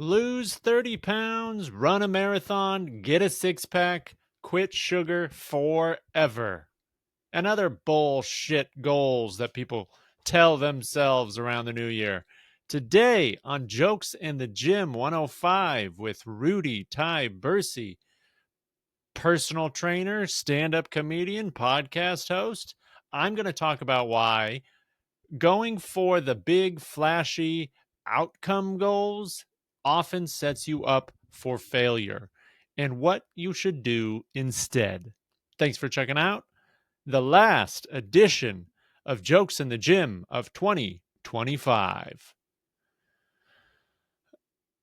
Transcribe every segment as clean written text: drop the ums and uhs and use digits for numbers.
Lose 30 pounds, run a marathon, get a six pack, quit sugar forever. And other bullshit goals that people tell themselves around the new year. Today on Jokes in the Gym 105 with Rudy Tyburczy, personal trainer, stand up comedian, podcast host, I'm going to talk about why going for the big, flashy outcome goals often sets you up for failure and what you should do instead. Thanks for checking out the last edition of Jokes in the Gym of 2025.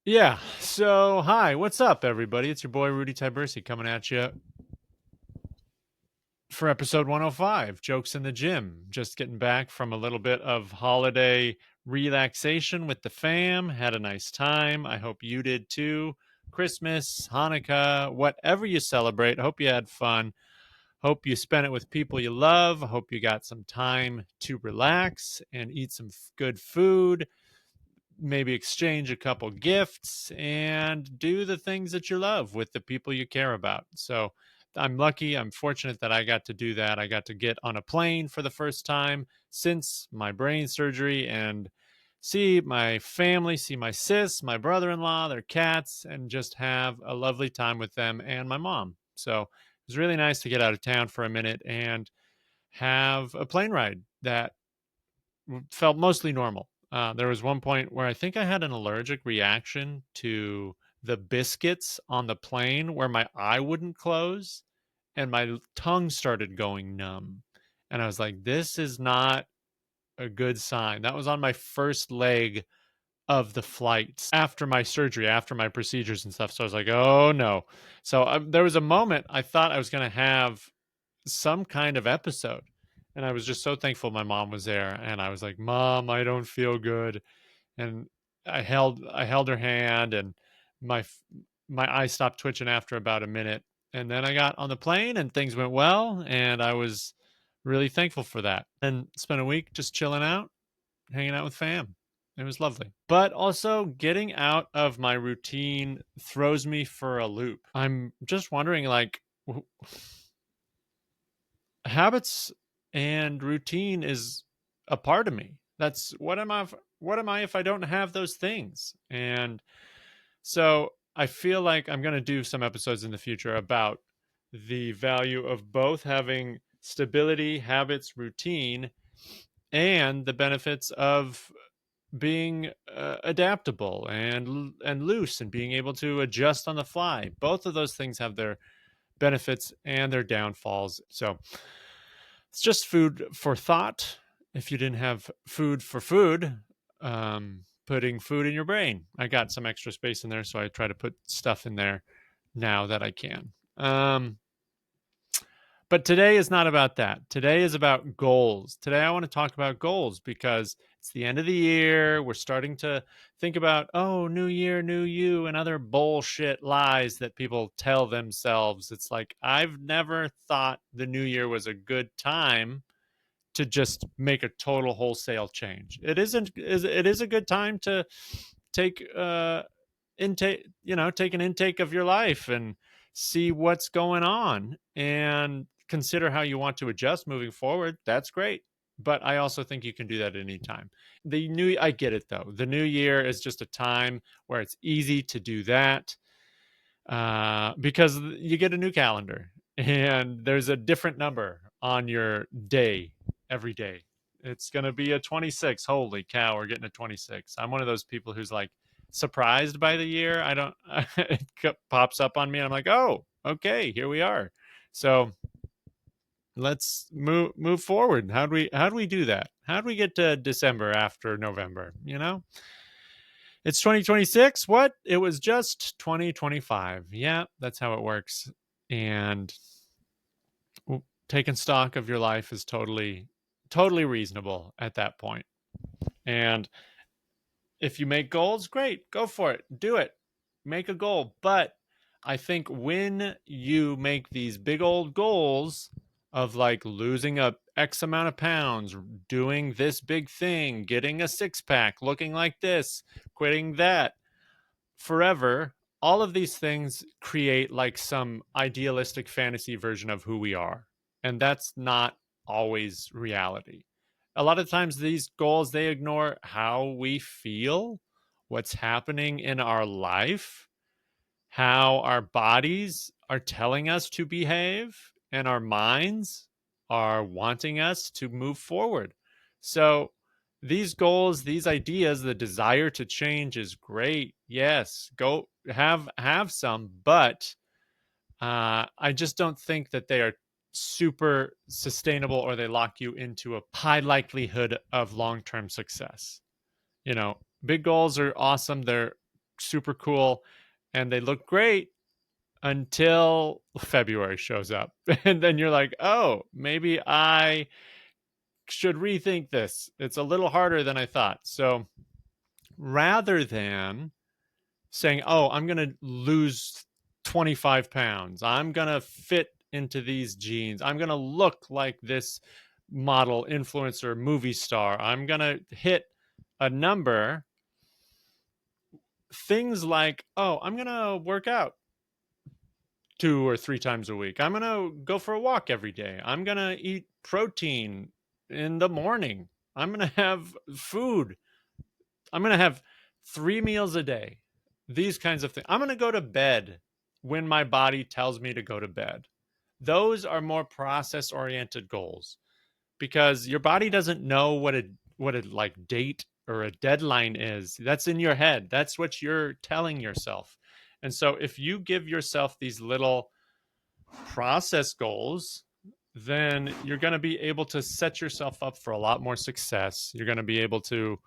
Yeah, so hi, what's up, everybody? It's your boy Rudy Tyburczy coming at you for episode 105, Jokes in the Gym. Just getting back from a little bit of holiday relaxation with the fam. Had a nice time. I hope you did too. Christmas, Hanukkah, whatever you celebrate. Hope you had fun. Hope you spent it with people you love. Hope you got some time to relax and eat some good food. Maybe exchange a couple gifts and do the things that you love with the people you care about. So I'm lucky. I'm fortunate that I got to do that. I got to get on a plane for the first time since my brain surgery and see my family, see my sis, my brother in law, their cats, and just have a lovely time with them and my mom. So it was really nice to get out of town for a minute and have a plane ride that felt mostly normal. There was one point where I think I had an allergic reaction to the biscuits on the plane where my eye wouldn't close and my tongue started going numb. And I was like, this is not a good sign. That was on my first leg of the flights after my surgery, after my procedures and stuff. So I was like, oh no. So there was a moment I thought I was going to have some kind of episode. And I was just so thankful my mom was there. And I was like, Mom, I don't feel good. And I held her hand and my my eye stopped twitching after about a minute. And then I got on the plane and things went well. And I was really thankful for that. And spent a week just chilling out, hanging out with fam. It was lovely. But also getting out of my routine throws me for a loop. I'm just wondering like habits and routine is a part of me. That's what am I if I don't have those things? And so I feel like I'm going to do some episodes in the future about the value of both having stability, habits, routine, and the benefits of being adaptable and loose and being able to adjust on the fly. Both of those things have their benefits and their downfalls. So it's just food for thought. If you didn't have food for food, putting food in your brain. I got some extra space in there, so I try to put stuff in there now that I can. But today is not about that. Today is about goals. Today I want to talk about goals because it's the end of the year. We're starting to think about, oh, new year, new you, and other bullshit lies that people tell themselves. It's like, I've never thought the new year was a good time to just make a total wholesale change. It is a good time to take take an intake of your life and see what's going on and consider how you want to adjust moving forward. That's great. But I also think you can do that at any time. I get it though. The new year is just a time where it's easy to do that because you get a new calendar and there's a different number on your day every day. It's going to be a 26. Holy cow, we're getting a 26. I'm one of those people who's like surprised by the year. I don't, it pops up on me and I'm like, oh, okay, here we are. So let's move forward. How do we do that? How do we get to December after November? It's 2026. What? It was just 2025. Yeah, that's how it works. And taking stock of your life is totally reasonable at that point. And if you make goals, great, go for it. Do it. Make a goal. But I think when you make these big old goals of like losing a X amount of pounds, doing this big thing, getting a six pack, looking like this, quitting that, forever, all of these things create like some idealistic fantasy version of who we are. And that's not always reality. A lot of times these goals, they ignore how we feel, what's happening in our life, how our bodies are telling us to behave, and our minds are wanting us to move forward. So, these goals, these ideas, the desire to change is great. Yes, go have some, but I just don't think that they are super sustainable or they lock you into a high likelihood of long term success. You know, big goals are awesome. They're super cool and they look great until February shows up. And then you're like, oh, maybe I should rethink this. It's a little harder than I thought. So rather than saying, oh, I'm going to lose 25 pounds, I'm going to fit into these jeans, I'm going to look like this model, influencer, movie star, I'm going to hit a number, things like, oh, I'm going to work out 2 or 3 times a week. I'm going to go for a walk every day. I'm going to eat protein in the morning. I'm going to have food. I'm going to have 3 meals a day. These kinds of things. I'm going to go to bed when my body tells me to go to bed. Those are more process oriented goals because your body doesn't know what a like date or a deadline is. That's in your head. That's what you're telling yourself. And so if you give yourself these little process goals, then you're going to be able to set yourself up for a lot more success. You're going to be able to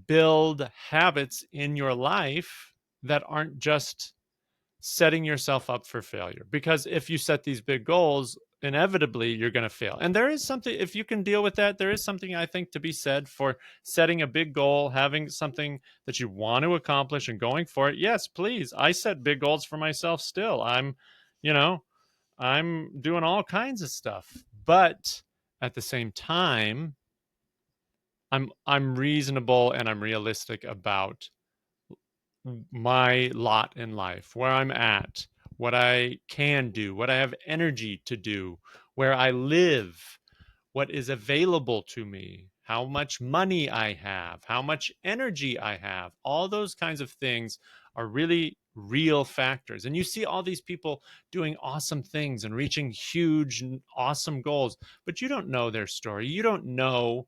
build habits in your life that aren't just setting yourself up for failure. Because if you set these big goals, inevitably you're going to fail. And there is something, if you can deal with that, there is something I think to be said for setting a big goal, having something that you want to accomplish and going for it. Yes, please. I set big goals for myself still. You know, I'm doing all kinds of stuff. But at the same time, I'm reasonable and I'm realistic about my lot in life, where I'm at, what I can do, what I have energy to do, where I live, what is available to me, how much money I have, how much energy I have. All those kinds of things are really real factors. And you see all these people doing awesome things and reaching huge and awesome goals, but you don't know their story. You don't know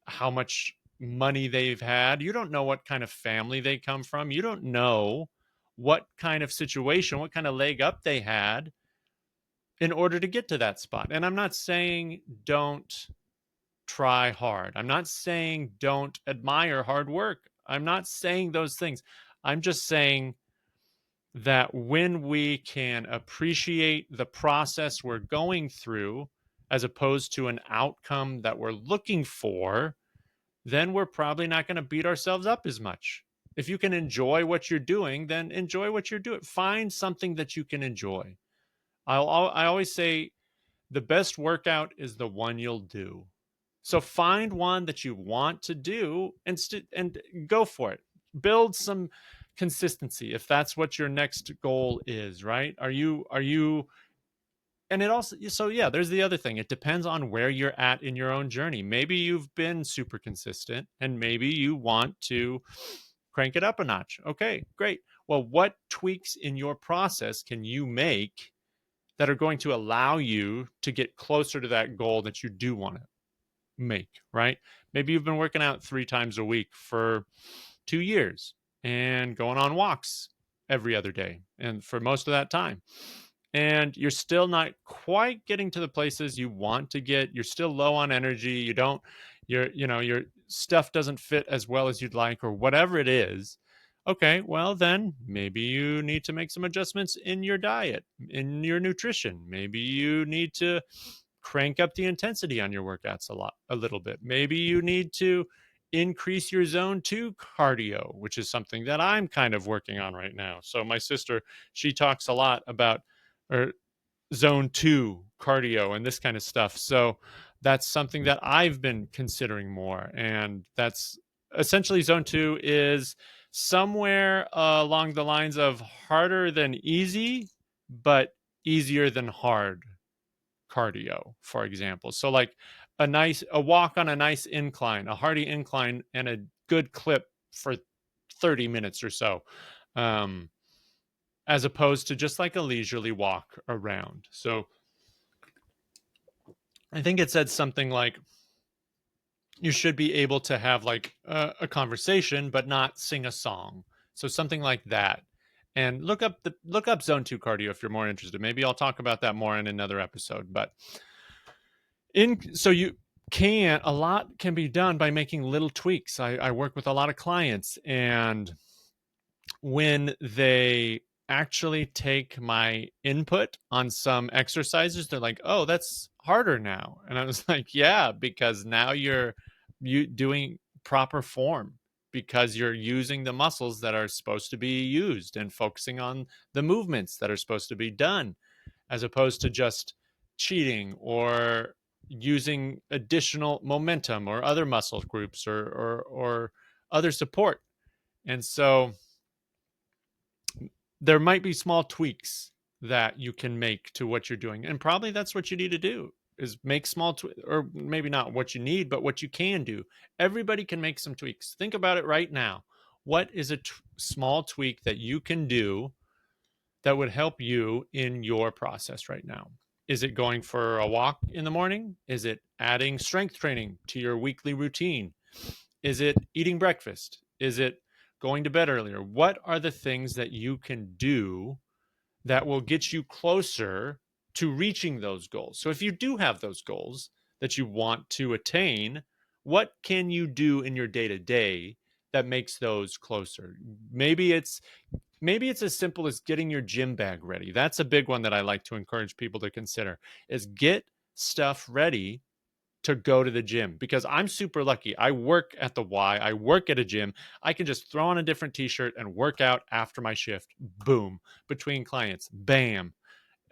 how much money they've had. You don't know what kind of family they come from. You don't know what kind of situation, what kind of leg up they had in order to get to that spot. And I'm not saying don't try hard. I'm not saying don't admire hard work. I'm not saying those things. I'm just saying that when we can appreciate the process we're going through as opposed to an outcome that we're looking for, then we're probably not going to beat ourselves up as much. If you can enjoy what you're doing, then enjoy what you're doing. Find something that you can enjoy. I always say the best workout is the one you'll do. So find one that you want to do and go for it. Build some consistency if that's what your next goal is, right? Are you and it also, so yeah, there's the other thing. It depends on where you're at in your own journey. Maybe you've been super consistent and maybe you want to crank it up a notch. Okay, great. Well, what tweaks in your process can you make that are going to allow you to get closer to that goal that you do want to make, right? Maybe you've been working out 3 times a week for 2 years and going on walks every other day and for most of that time, and you're still not quite getting to the places you want to get. You're still low on energy. Your stuff doesn't fit as well as you'd like or whatever it is. Okay, well then maybe you need to make some adjustments in your diet, in your nutrition. Maybe you need to crank up the intensity on your workouts a little bit. Maybe you need to increase your zone 2 cardio, which is something that I'm kind of working on right now. So my sister, she talks a lot about or zone 2 cardio and this kind of stuff. So that's something that I've been considering more, and that's essentially zone 2 is somewhere along the lines of harder than easy, but easier than hard cardio, for example. So like a walk on a nice incline, a hardy incline, and a good clip for 30 minutes or so. Um, as opposed to just like a leisurely walk around. So I think it said something like you should be able to have like a conversation but not sing a song. So something like that. And look up zone 2 cardio if you're more interested. Maybe I'll talk about that more in another episode, but in so you can a lot can be done by making little tweaks. I work with a lot of clients, and when they actually take my input on some exercises, they're like, "Oh, that's harder now." And I was like, "Yeah, because now you doing proper form because you're using the muscles that are supposed to be used and focusing on the movements that are supposed to be done as opposed to just cheating or using additional momentum or other muscle groups or other support." And so there might be small tweaks that you can make to what you're doing, and probably that's what you need to do is make or maybe not what you need but what you can do. Everybody can make some tweaks. Think about it right now. What is a small tweak that you can do that would help you in your process right now? Is it going for a walk in the morning? Is it adding strength training to your weekly routine? Is it eating breakfast? Is it going to bed earlier? What are the things that you can do that will get you closer to reaching those goals? So if you do have those goals that you want to attain, what can you do in your day to day that makes those closer? Maybe it's as simple as getting your gym bag ready. That's a big one that I like to encourage people to consider is get stuff ready to go to the gym, because I'm super lucky. I work at the Y, I work at a gym. I can just throw on a different t-shirt and work out after my shift. Boom. Between clients. Bam.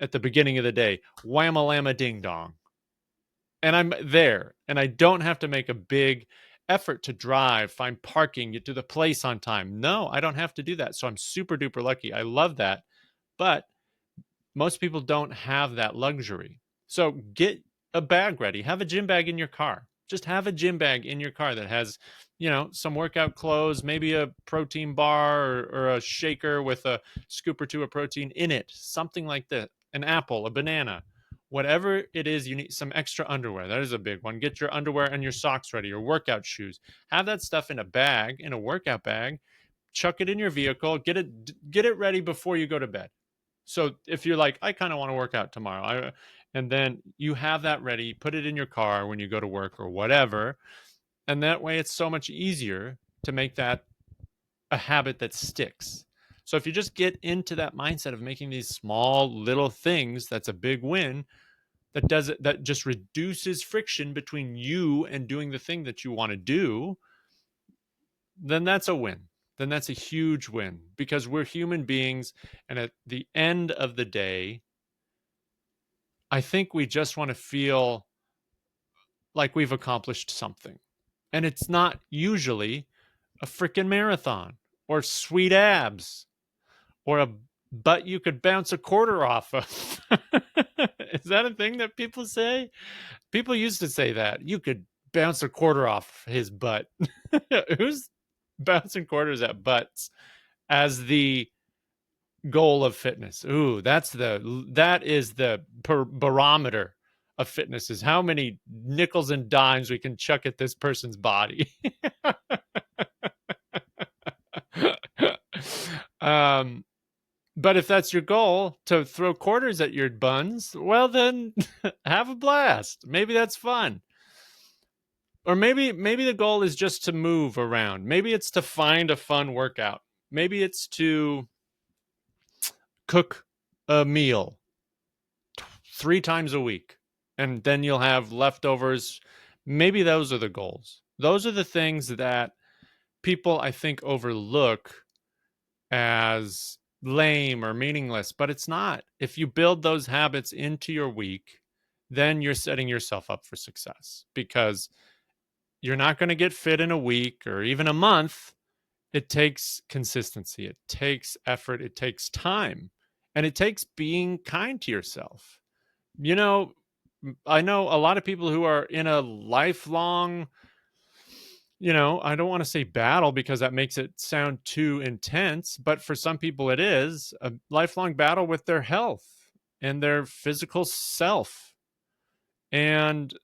At the beginning of the day. Wham-a-llama ding dong. And I'm there. And I don't have to make a big effort to drive, find parking, get to the place on time. No, I don't have to do that. So I'm super duper lucky. I love that. But most people don't have that luxury. So get a bag ready. Have a gym bag in your car. Just have a gym bag in your car that has, some workout clothes, maybe a protein bar or a shaker with a scoop or two of protein in it, something like that. An apple, a banana, whatever it is, you need some extra underwear. That is a big one. Get your underwear and your socks ready, your workout shoes. Have that stuff in a bag, in a workout bag. Chuck it in your vehicle. Get it ready before you go to bed. So if you're like, I kind of want to work out tomorrow, and then you have that ready, put it in your car when you go to work or whatever. And that way it's so much easier to make that a habit that sticks. So if you just get into that mindset of making these small little things, that's a big win. That just reduces friction between you and doing the thing that you want to do, then that's a win. Then that's a huge win, because we're human beings. And at the end of the day, I think we just want to feel like we've accomplished something. And it's not usually a freaking marathon or sweet abs or a butt you could bounce a quarter off of. Is that a thing that people say? People used to say that. You could bounce a quarter off his butt. Who's bouncing quarters at butts as the goal of fitness? Ooh, that is the barometer of fitness, is how many nickels and dimes we can chuck at this person's body. um but if that's your goal, to throw quarters at your buns, well then have a blast. Maybe that's fun. Or maybe the goal is just to move around. Maybe it's to find a fun workout. Maybe it's to cook a meal 3 times a week, and then you'll have leftovers. Maybe those are the goals. Those are the things that people, I think, overlook as lame or meaningless, but it's not. If you build those habits into your week, then you're setting yourself up for success, because you're not going to get fit in a week or even a month it takes consistency, it takes effort, it takes time, and it takes being kind to yourself. You know, I know a lot of people who are in a lifelong, I don't want to say battle because that makes it sound too intense, but for some people it is a lifelong battle with their health and their physical self. And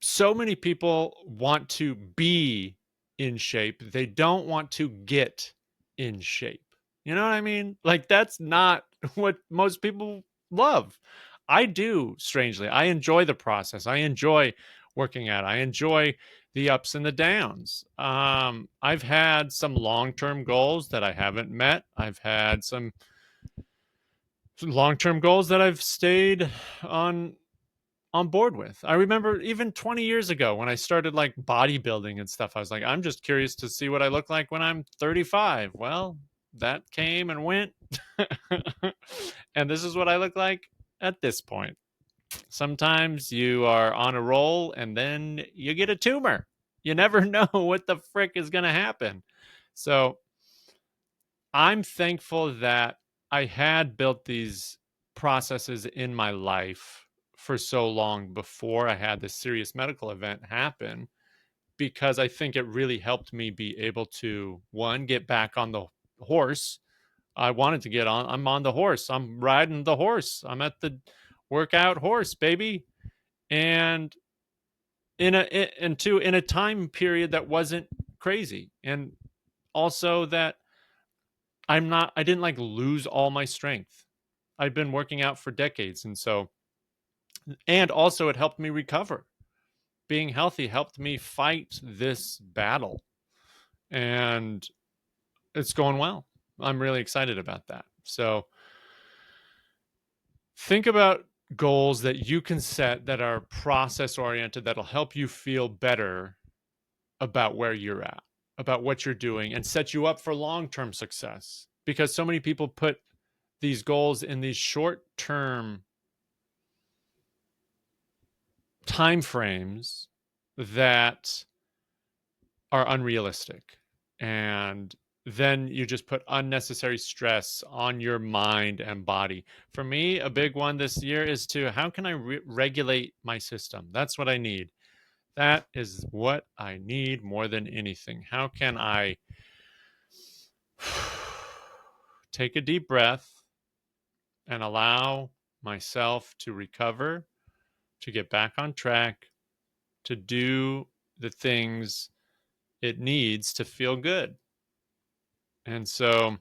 so many people want to be in shape. They don't want to get in shape. You know what I mean? Like, that's not what most people love. I do, strangely. I enjoy the process. I enjoy working out. I enjoy the ups and the downs. I've had some long term goals that I haven't met. I've had some long term goals that I've stayed on board with. I remember even 20 years ago when I started like bodybuilding and stuff, I was like, I'm just curious to see what I look like when I'm 35. Well, that came and went. And this is what I look like at this point. Sometimes you are on a roll and then you get a tumor. You never know what the frick is going to happen. So I'm thankful that I had built these processes in my life for so long before I had this serious medical event happen, because I think it really helped me be able to, one, get back on the horse. I wanted to get on. I'm on the horse. I'm riding the horse. I'm at the workout horse, baby. And in a time period that wasn't crazy. And also that I didn't like lose all my strength. I've been working out for decades. And also it helped me recover. Being healthy helped me fight this battle. And it's going well. I'm really excited about that. So think about goals that you can set that are process oriented, that'll help you feel better about where you're at, about what you're doing, and set you up for long term success. Because so many people put these goals in these short term time frames that are unrealistic. And then you just put unnecessary stress on your mind and body. For me, a big one this year is to how can I regulate my system? That's what I need. That is what I need more than anything. How can I take a deep breath and allow myself to recover, to get back on track, to do the things it needs to feel good? And so,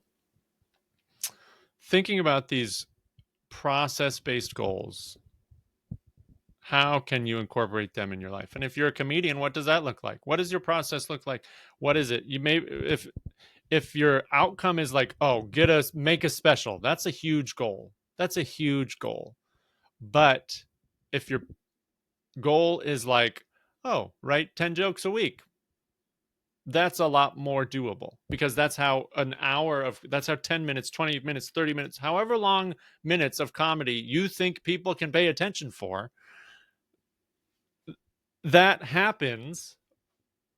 thinking about these process based goals, how can you incorporate them in your life? And if you're a comedian, what does that look like? What does your process look like? What is it? You may, if your outcome is like, oh, make a special, that's a huge goal. That's a huge goal. But if your goal is like, oh, write 10 jokes a week, that's a lot more doable, because that's how 10 minutes, 20 minutes, 30 minutes, however long minutes of comedy you think people can pay attention for, that happens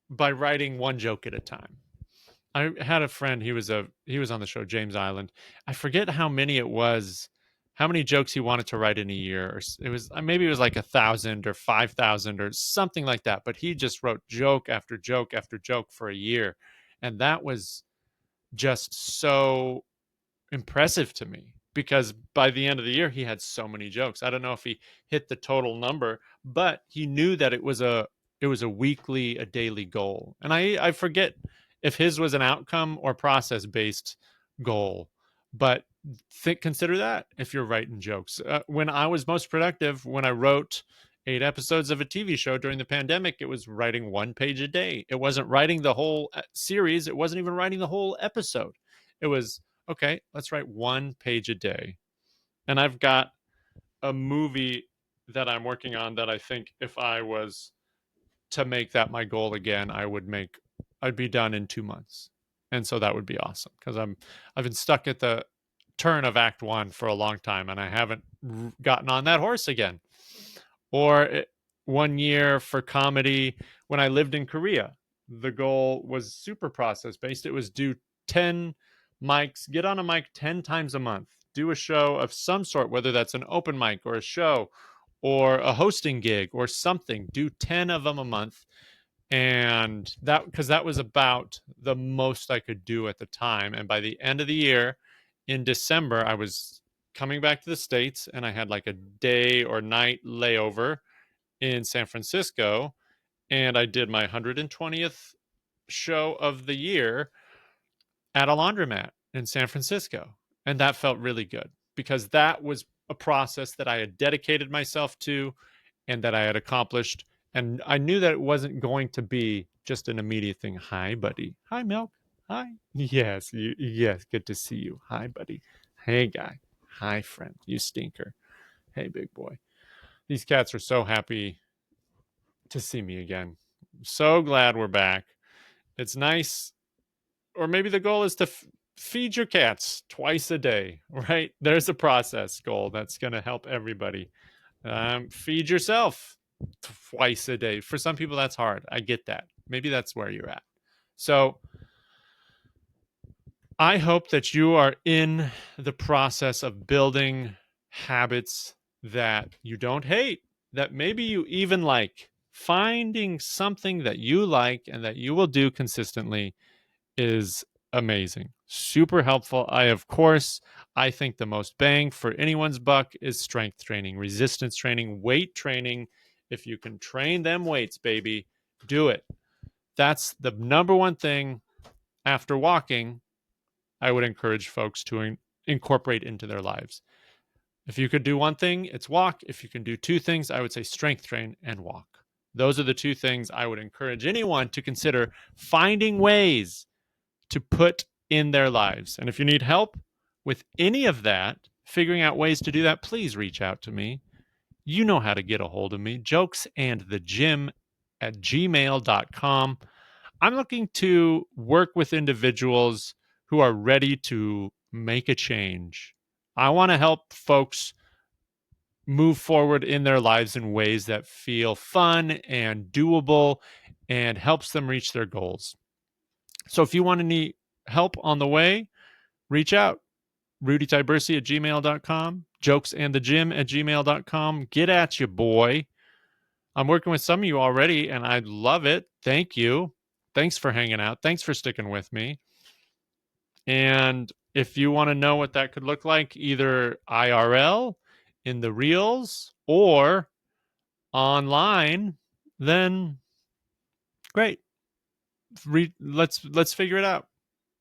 by writing one joke at a time. I had a friend, he was on the show, James Island. I forget how many it was, how many jokes he wanted to write in a year. Or it was, maybe it was like 1,000 or 5,000 or something like that. But he just wrote joke after joke after joke for a year, and that was just so impressive to me, because by the end of the year he had so many jokes. I don't know if he hit the total number, but he knew that it was a weekly, a daily goal. And I forget if his was an outcome or process based goal, but consider that if you're writing jokes. When I was most productive, when I wrote 8 episodes of a TV show during the pandemic, it was writing 1 page a day. It wasn't writing the whole series. It wasn't even writing the whole episode. It was, okay, let's write 1 page a day. And I've got a movie that I'm working on that I think if I was to make that my goal again, I'd be done in 2 months. And so that would be awesome, because I've been stuck at the turn of Act One for a long time, and I haven't gotten on that horse again. Or one year for comedy when I lived in Korea. the goal was super process based. It was do 10 mics, get on a mic 10 times a month, do a show of some sort, whether that's an open mic or a show or a hosting gig or something, do 10 of them a month. And that, because that was about the most I could do at the time. And by the end of the year, in December, I was coming back to the States and I had like a day or night layover in San Francisco. And I did my 120th show of the year at a laundromat in San Francisco. And that felt really good because that was a process that I had dedicated myself to and that I had accomplished. And I knew that it wasn't going to be just an immediate thing. Hi, buddy. Hi, Milk. Hi. Yes, yes, good to see you. Hi, buddy. Hey, guy. Hi, friend. You stinker. Hey, big boy. These cats are so happy to see me again. So glad we're back. It's nice. Or maybe the goal is to feed your cats twice a day, right? There's a process goal that's going to help everybody. Feed yourself twice a day. For some people, that's hard. I get that. Maybe that's where you're at. So I hope that you are in the process of building habits that you don't hate, that maybe you even like. Finding something that you like and that you will do consistently is amazing. Super helpful. Of course, I think the most bang for anyone's buck is strength training, resistance training, weight training. If you can train them weights, baby, do it. That's the number one thing after walking I would encourage folks to incorporate into their lives. If you could do one thing, it's walk. If you can do two things, I would say strength train and walk. Those are the two things I would encourage anyone to consider finding ways to put in their lives. And if you need help with any of that, figuring out ways to do that, please reach out to me. You know how to get a hold of me. jokesandthegym@gmail.com. I'm looking to work with individuals who are ready to make a change. I want to help folks move forward in their lives in ways that feel fun and doable and helps them reach their goals. So if you want to need help on the way, reach out. Rudy Tyburczy @gmail.com, jokesandthegym@gmail.com. Get at you, boy. I'm working with some of you already, and I love it. Thank you. Thanks for hanging out. Thanks for sticking with me. And if you want to know what that could look like, either IRL in the reels or online, then great. Let's figure it out.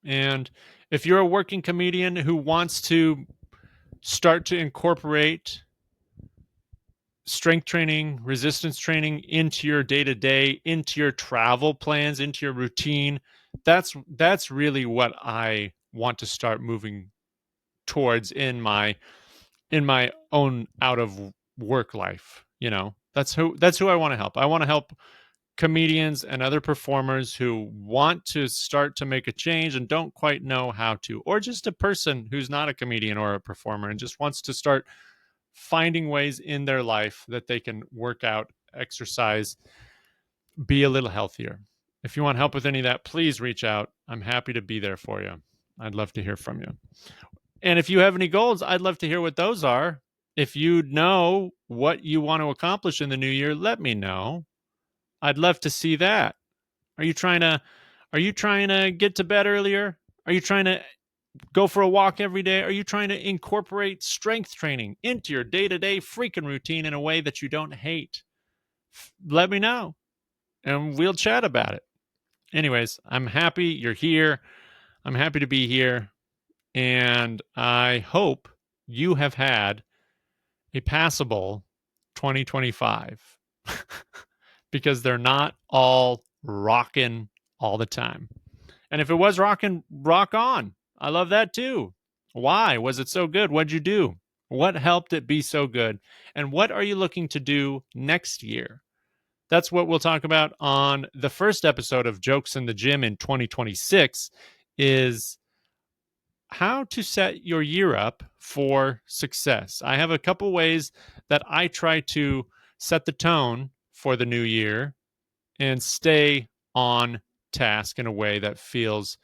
And if you're a working comedian who wants to start to incorporate strength training, resistance training into your day-to-day, into your travel plans, into your routine, that's really what I want to start moving towards in my own out of work life. That's who I want to help. I want to help comedians and other performers who want to start to make a change and don't quite know how to, or just a person who's not a comedian or a performer and just wants to start finding ways in their life that they can work out, exercise, be a little healthier. If you want help with any of that, please reach out. I'm happy to be there for you. I'd love to hear from you. And if you have any goals, I'd love to hear what those are. If you know what you want to accomplish in the new year, let me know. I'd love to see that. Are you trying to get to bed earlier? Are you trying to go for a walk every day? Are you trying to incorporate strength training into your day-to-day freaking routine in a way that you don't hate? Let me know and we'll chat about it. Anyways, I'm happy you're here. I'm happy to be here. And I hope you have had a passable 2025 because they're not all rocking all the time. And if it was rocking, rock on. I love that too. Why was it so good? What'd you do? What helped it be so good? And what are you looking to do next year? That's what we'll talk about on the first episode of Jokes in the Gym in 2026 is how to set your year up for success. I have a couple ways that I try to set the tone for the new year and stay on task in a way that feels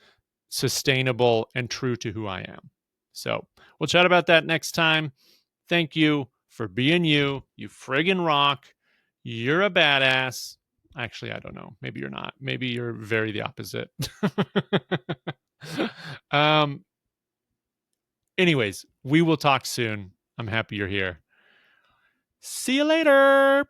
sustainable and true to who I am. So we'll chat about that next time. Thank you for being you. You friggin' rock. You're a badass. Actually, I don't know. Maybe you're not. Maybe you're very the opposite. um, anyways, we will talk soon. I'm happy you're here. See you later.